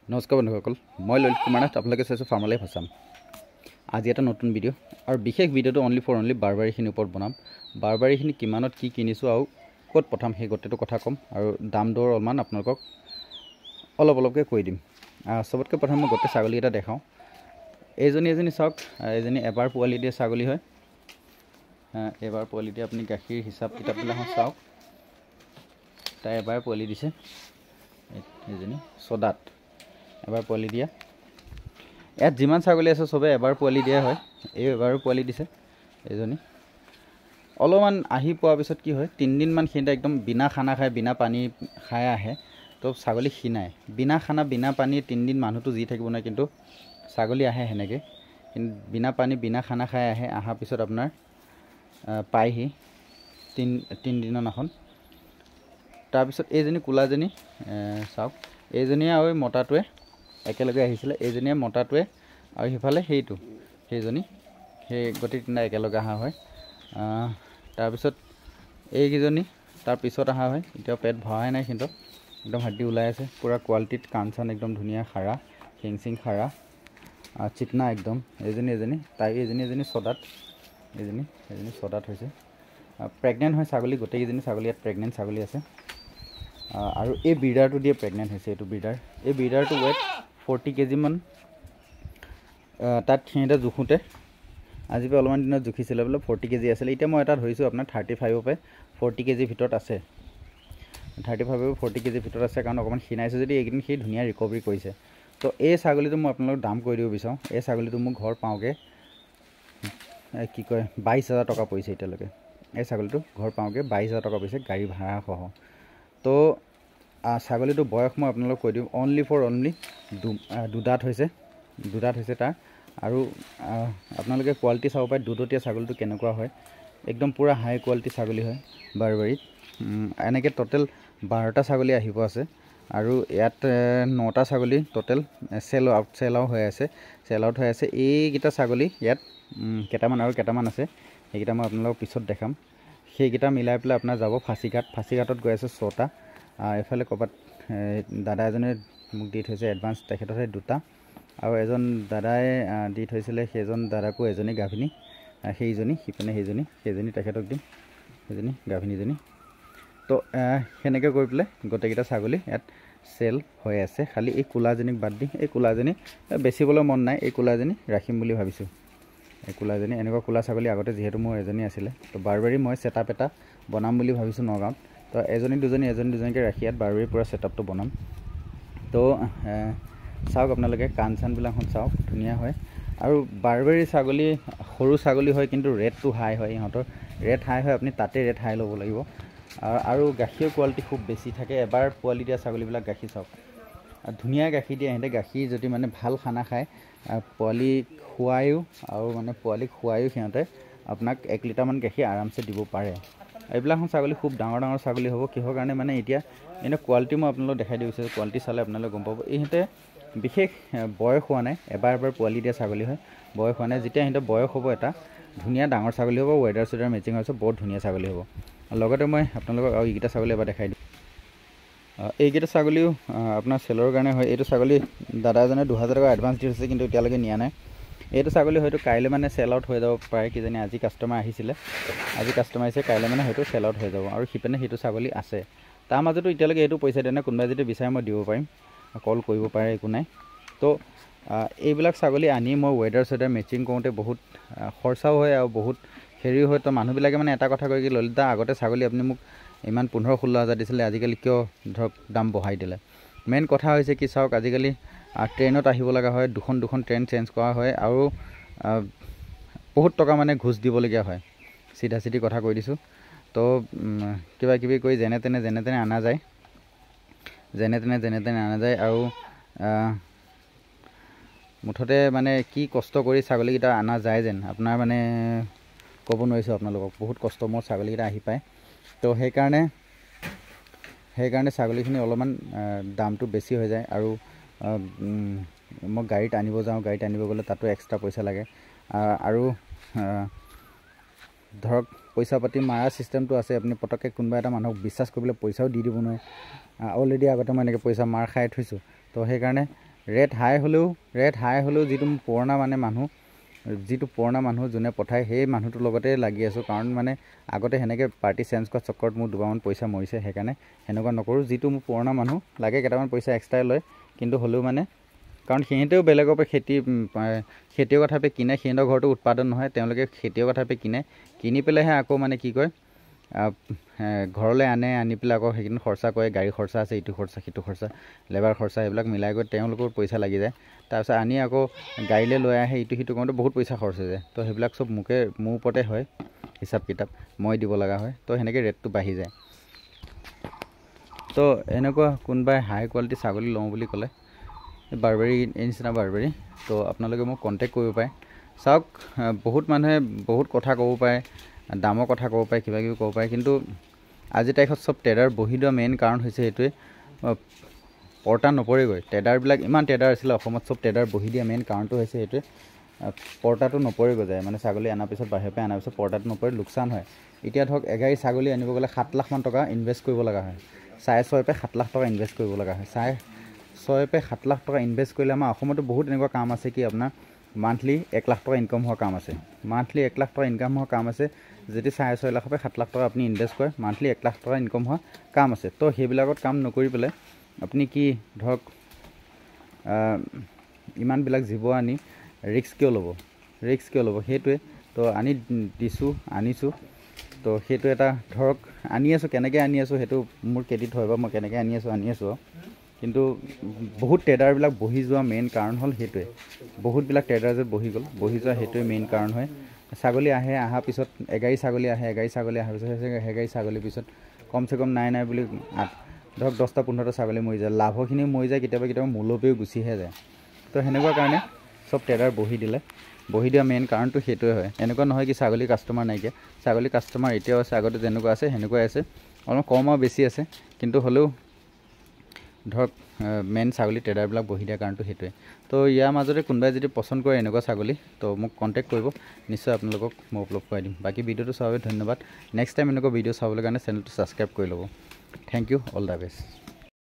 নমস্কাৰ বন্ধুসকল, মই ললিত কুমাৰ নাথ। আপোনালোকে চাইছোঁ ফাৰ্মাৰ লাইফ আছাম। আজি এটা নতুন ভিডিঅ' আৰু বিশেষ ভিডিঅ'টো অনলি বাৰবাৰীখিনিৰ ওপৰত বনাম। বাৰবাৰীখিনি কিমানত কি কিনিছোঁ আৰু ক'ত পঠাম সেই গোটেইটো কথা ক'ম আৰু দাম দৰ অলপমান আপোনালোকক অলপকৈ কৈ দিম। চবতকৈ প্ৰথমে মই গোটেই ছাগলীকেইটা দেখাওঁ। এজনী চাওক, এজনী এবাৰ পোৱালি দিয়া ছাগলী হয়। এবাৰ পোৱালি দিয়ে আপুনি গাখীৰ হিচাপ কিতাপবিলাক চাওক। তাই এবাৰ পোৱালি দিছে। এজনী ছদাত এবাৰ পোৱালি দিয়া। ইয়াত যিমান ছাগলী আছে চবে এবাৰ পোৱালি দিয়া হয়। এই এবাৰো পোৱালি দিছে এজনী। অলপমান আহি পোৱাৰ পিছত কি হয়, 3 দিনমান সিহঁতে একদম বিনা খানা খাই বিনা পানী খাই আহে। তো ছাগলী ক্ষীণায়। বিনা খানা বিনা পানী 3 দিন মানুহটো যি থাকিব নাই, কিন্তু ছাগলী আহে সেনেকৈ। কিন্তু বিনা পানী বিনা খানা খাই আহে। অহাৰ পিছত আপোনাৰ পায়হি 3 দিনৰ নাখন। তাৰপিছত এইজনী কোলাজনী চাওক, এইজনীয়ে আৰু মতাটোৱে একেলগে আহিছিলে। এইজনীয়ে মতাটোৱে আৰু সিফালে সেইজনী, সেই গোটেই তিনিটা একেলগে অহা হয়। তাৰপিছত এইকেইজনী তাৰপিছত অহা হয়। এতিয়াও পেট ভৰাই নাই, কিন্তু একদম হাড্ডি ওলাই আছে। পূৰা কোৱালিটিত কাণ চান একদম ধুনীয়া, খাৰা শিং চিং খাৰা, চিকনা একদম। এজনী তাই এজনী ছদাত, এজনী ছদাত হৈছে। প্ৰেগনেণ্ট হয় ছাগলী। গোটেইকেইজনী ছাগলী ইয়াত প্ৰেগনেণ্ট ছাগলী আছে। আৰু এই ব্ৰিডাৰটো দিয়ে প্ৰেগনেণ্ট হৈছে। এইটো ব্ৰিডাৰ। এই ব্ৰিডাৰটো ৱেট 40 কেজিমান। তাত সিহঁতে জোখোঁতে আজি পৰা অলপমান দিনত জুখিছিলে বোলে 40 কেজি আছিলে। এতিয়া মই এটা ধৰিছোঁ আপোনাৰ 35 পৰা 40 কেজিৰ ভিতৰত আছে। 35 পৰা 40 কেজিৰ ভিতৰত আছে, কাৰণ অকণমান ক্ষীণাইছে যদি এইকেইদিন সি ধুনীয়া ৰিকভাৰী কৰিছে। তো এই ছাগলীটো মই আপোনালোকক দাম কৰি দিব বিচাৰোঁ। এই ছাগলীটো মোৰ ঘৰ পাওঁগৈ 22,000 টকা পৰিছে এতিয়ালৈকে। এই ছাগলীটো ঘৰ পাওঁগৈ 22,000 টকা পৰিছে, গাড়ী ভাড়া সহ। তো ছাগলীটো বয়স মই আপোনালোকক কৈ দিওঁ। অনলি দুদাঁত হৈছে তাৰ। আৰু আপোনালোকে কোৱালিটি চাব পাৰে দুদতীয়া ছাগলীটো কেনেকুৱা হয়। একদম পূৰা হাই কোৱালিটি ছাগলী হয় বাৰবাৰীত। এনেকৈ ট'টেল 12টা ছাগলী আহিব আছে। আৰু ইয়াত 9টা ছাগলী ট'টেল চেল আউট হৈ আছে। এইকেইটা ছাগলী ইয়াত কেইটামান আছে। সেইকেইটা মই আপোনালোকক পিছত দেখাম। সেইকেইটা মিলাই পেলাই আপোনাৰ যাব ফাঁচীঘাটত গৈ আছে 6টা। এইফালে ক'ৰবাত দাদা এজনে মোক দি থৈছে এডভান্স, তেখেতহে 2টা। আৰু এজন দাদাই দি থৈছিলে, সেইজন দাদাকো এজনী গাভিনী, সেইজনী সিপিনে সেইজনী তেখেতক দিম, সেইজনী গাভিনীজনী। তো সেনেকৈ কৰি পেলাই গোটেইকেইটা ছাগলী ইয়াত চেল হৈ আছে। খালি এই কোলাজনীক বাদ দি, এই কোলাজনী বেচিবলৈ মন নাই। এই কোলাজনী ৰাখিম বুলি ভাবিছোঁ। এই কোলাজনী, এনেকুৱা কোলা ছাগলী আগতে যিহেতু মোৰ এজনী আছিলে, তো বাৰবাৰী মই ছেটআপ এটা বনাম বুলি ভাবিছোঁ নগাঁৱত। তো এজনী দুজনীকৈ ৰাখি ইয়াত বাৰবাৰীৰ পূৰা ছেটআপটো বনাম। তো চাওক আপোনালোকে কাণ চানবিলাক চাওক, ধুনীয়া হয়। আৰু বাৰবাৰী ছাগলী সৰু ছাগলী হয়, কিন্তু ৰেটটো হাই হয়। ইহঁতৰ ৰেট হাই হয়, আপুনি তাতে ৰেট হাই ল'ব লাগিব। আৰু গাখীৰৰ কোৱালিটি খুব বেছি থাকে। এবাৰ পোৱালি দিয়া ছাগলীবিলাক গাখীৰ চাওক, ধুনীয়া গাখীৰ দিয়ে সিহঁতে। গাখীৰ যদি মানে ভাল খানা খায়, পোৱালিক খোৱায়ো সিহঁতে আপোনাক 1 লিটাৰমান গাখীৰ আৰামছে দিব পাৰে। এইবিলাক ছাগলী খুব ডাঙৰ ছাগলী হ'ব। কিহৰ কাৰণে মানে এতিয়া এনে কোৱালিটি মই আপোনালোকক দেখাই দিব বিচাৰিছোঁ। কোৱালিটি চালে আপোনালোকে গম পাব। ইহঁতে বিশেষ বয়স হোৱা নাই, এবাৰ পোৱালি দিয়া ছাগলী হয়, বয়স হোৱা নাই। যেতিয়া সিহঁতে বয়স হ'ব, এটা ধুনীয়া ডাঙৰ ছাগলী হ'ব, ৱেডাৰ চুৱেডাৰ মেচিং হৈছে, বহুত ধুনীয়া ছাগলী হ'ব। লগতে মই আপোনালোকক আৰু এইকেইটা ছাগলী এবাৰ দেখাই দিম। এইকেইটা ছাগলীও আপোনাৰ চেলৰ কাৰণে হয়। এইটো ছাগলী দাদা এজনে 2,000 টকা এডভান্স দি থৈছে, কিন্তু এতিয়ালৈকে নিয়া নাই। এইটো ছাগলী হয়তো কাইলৈ মানে চেল আউট হৈ যাব পাৰে কিজানি। আজি কাষ্টমাৰ আহিছে, কাইলৈ মানে হয়তো চেল আউট হৈ যাব। আৰু সিপিনে সেইটো ছাগলী আছে। তাৰ মাজতো এতিয়ালৈকে এইটো পইচা দিয়া নাই। কোনোবাই যদি বিচাৰে মই দিব পাৰিম, কল কৰিব পাৰে, একো নাই। তো এইবিলাক ছাগলী আনি মই ৱেডাৰ চুৱেডাৰ মেচিং কৰোঁতে বহুত খৰচাও হয় আৰু বহুত হেৰিও হয়। তো মানুহবিলাকে মানে এটা কথা কয় কি, ললিতা আগতে ছাগলী আপুনি মোক ইমান 15-16 হাজাৰ দিছিলে, আজিকালি কিয় ধৰক দাম বঢ়াই দিলে। মেইন কথা হৈছে কি, চাওক আজিকালি ট্ৰেইনত আহিব লগা হয়, দুখন ট্ৰেইন চেঞ্জ কৰা হয়, আৰু বহুত টকা মানে ঘোচ দিবলগীয়া হয়। চিধা কথা কৈ দিছোঁ। তো কিবা কিবি কৰি যেনে তেনে অনা যায়, আৰু মুঠতে মানে কি কষ্ট কৰি ছাগলীকেইটা অনা যায় যেন আপোনাৰ মানে ক'ব নোৱাৰিছোঁ আপোনালোকক। বহুত কষ্ট মোৰ ছাগলীকেইটা আহি পায়। তো সেইকাৰণে ছাগলীখিনি অলপমান দামটো বেছি হৈ যায়। আৰু মই গাড়ীত আনিব যাওঁ, গাড়ীত আনিব গ'লে তাতো এক্সট্ৰা পইচা লাগে। আৰু ধৰক পইচা পাতি মাৰা চিষ্টেমটো আছে। আপুনি পটককৈ কোনোবা এটা মানুহক বিশ্বাস কৰিবলৈ পইচাও দি দিব নোৱাৰে। অলৰেডি আগতে মই এনেকৈ পইচা মাৰ খাই থৈছোঁ। তো সেইকাৰণে ৰেট হাই হ'লেও যিটো পুৰণা মানে মানুহ যোনে পঠায় সেই মানুহটোৰ লগতে লাগি আছোঁ। কাৰণ মানে আগতে সেনেকৈ পাৰ্টি চেঞ্জ কৰা চক্কৰত মোৰ দুবাৰমান পইচা মৰিছে, সেইকাৰণে সেনেকুৱা নকৰোঁ। যিটো মোৰ পুৰণা মানুহ লাগে কেইটামান পইচা এক্সট্ৰাই লয়, কিন্তু হ'লেও মানে কাৰণ সিহঁতেও বেলেগৰ পৰা খেতিয়কৰ ঠাইপে কিনে, সিহঁতৰ ঘৰটো উৎপাদন নহয়, তেওঁলোকে খেতিয়কৰ ঠাইপে কিনি পেলাইহে আকৌ মানে কি কয় ঘৰলৈ আনি পেলাই আকৌ সেইখিনি খৰচা কৰে। গাড়ী খৰচা আছে, ইটো খৰচা সিটো খৰচা, লেবাৰ খৰচা, এইবিলাক মিলাই গৈ তেওঁলোকৰ পইচা লাগি যায়। তাৰপিছত আনি আকৌ গাড়ীলৈ লৈ আহে, ইটো সিটো কৰোঁতে বহুত পইচা খৰচ হৈ যায়। তো সেইবিলাক চব মোৰ ওপৰতে হয়, হিচাপ কিতাপ মই দিব লগা হয়। তো সেনেকৈ ৰেটটো বাঢ়ি যায়। তো এনেকুৱা কোনোবাই হাই কোৱালিটি ছাগলী লওঁ বুলি ক'লে, বাৰবাৰী এই নিচিনা বাৰবাৰী, তো আপোনালোকে মোক কণ্টেক্ট কৰিব পাৰে। চাওক, বহুত মানুহে বহুত কথা ক'ব পাৰে, দামৰ কথা ক'ব পাৰে, কিবা কিবি ক'ব পাৰে, কিন্তু আজিৰ তাৰিখত চব ট্ৰেডাৰ বহি দিয়া মেইন কাৰণ হৈছে সেইটোৱে, পৰ্টা নপৰেগৈ। ট্ৰেডাৰবিলাক ইমান ট্ৰেডাৰ আছিলে অসমত, চব ট্ৰেডাৰ বহি দিয়া মেইন কাৰণটো হৈছে সেইটোৱে, পৰ্টাটো নপৰেগৈ যায়। মানে ছাগলী অনাৰ পিছত বাহিৰৰ পৰা অনাৰ পিছত পৰ্টাটো নপৰে, লোকচান হয়। এতিয়া ধৰক এগাড়ী ছাগলী আনিব গ'লে 7 লাখমান টকা ইনভেষ্ট কৰিব লগা হয়, 6.5 পৰা 7 লাখ টকা ইনভেষ্ট কৰিব লগা হয়। 6.5 পৰা 7 লাখ টকা ইনভেষ্ট কৰিলে আমাৰ অসমতো বহুত এনেকুৱা কাম আছে কি আপোনাৰ মান্থলি 1 লাখ টকা ইনকাম হোৱা কাম আছে। মান্থলি 1 লাখ টকা ইনকাম হোৱা কাম আছে। যদি 6.5 লাখৰ পৰা 7 লাখ টকা আপুনি ইনভেষ্ট কৰে, মান্থলি 1 লাখ টকা ইনকাম হোৱা কাম আছে। তো সেইবিলাকত কাম নকৰি পেলাই আপুনি কি ধৰক ইমানবিলাক জীৱ আনি ৰিস্ক কিয় ল'ব সেইটোৱে। তো আনিছোঁ। তো সেইটো এটা ধৰক আনি আছোঁ, কেনেকৈ আনি আছোঁ সেইটো মোৰ ক্ৰেডিট হয়, বা মই কেনেকৈ আনি আছোঁ। কিন্তু বহুত ট্ৰেডাৰবিলাক বহি যোৱা মেইন কাৰণ হ'ল সেইটোৱে, বহুতবিলাক ট্ৰেডাৰ যে বহি যোৱা সেইটোৱে মেইন কাৰণ হয়। ছাগলী অহাৰ পিছত এগাড়ী ছাগলী অহাৰ পিছত এগাড়ী ছাগলীৰ পিছত কমচে কম নাই বুলি ধৰক 10টা 15টা ছাগলী মৰি যায়, লাভখিনি মৰি যায়, কেতিয়াবা মূলবেও গুচিহে যায়। তো সেনেকুৱা কাৰণে চব ট্ৰেডাৰ বহি দিয়া মেইন কাৰণটো সেইটোৱে হয়। এনেকুৱা নহয় কি ছাগলী কাষ্টমাৰ নাইকিয়া, ছাগলী কাষ্টমাৰ এতিয়াও আছে, আগতে যেনেকুৱা আছে সেনেকুৱাই আছে, অলপ কম আৰু বেছি আছে, কিন্তু হ'লেও ধৰক মেইন ছাগলী ট্ৰেডাৰবিলাক বহি দিয়া কাৰণটো সেইটোৱে। তো ইয়াৰ মাজতে কোনোবাই যদি পচন্দ কৰে এনেকুৱা ছাগলী, তো মোক কণ্টেক্ট কৰিব, নিশ্চয় আপোনালোকক মই উপলব্ধ কৰাই দিম। বাকী ভিডিঅ'টো চোৱাৰ বাবে ধন্যবাদ। নেক্সট টাইম এনেকুৱা ভিডিঅ' চাবলৈ কাৰণে চেনেলটো ছাবস্ক্ৰাইব কৰি ল'ব। Thank you, all the best.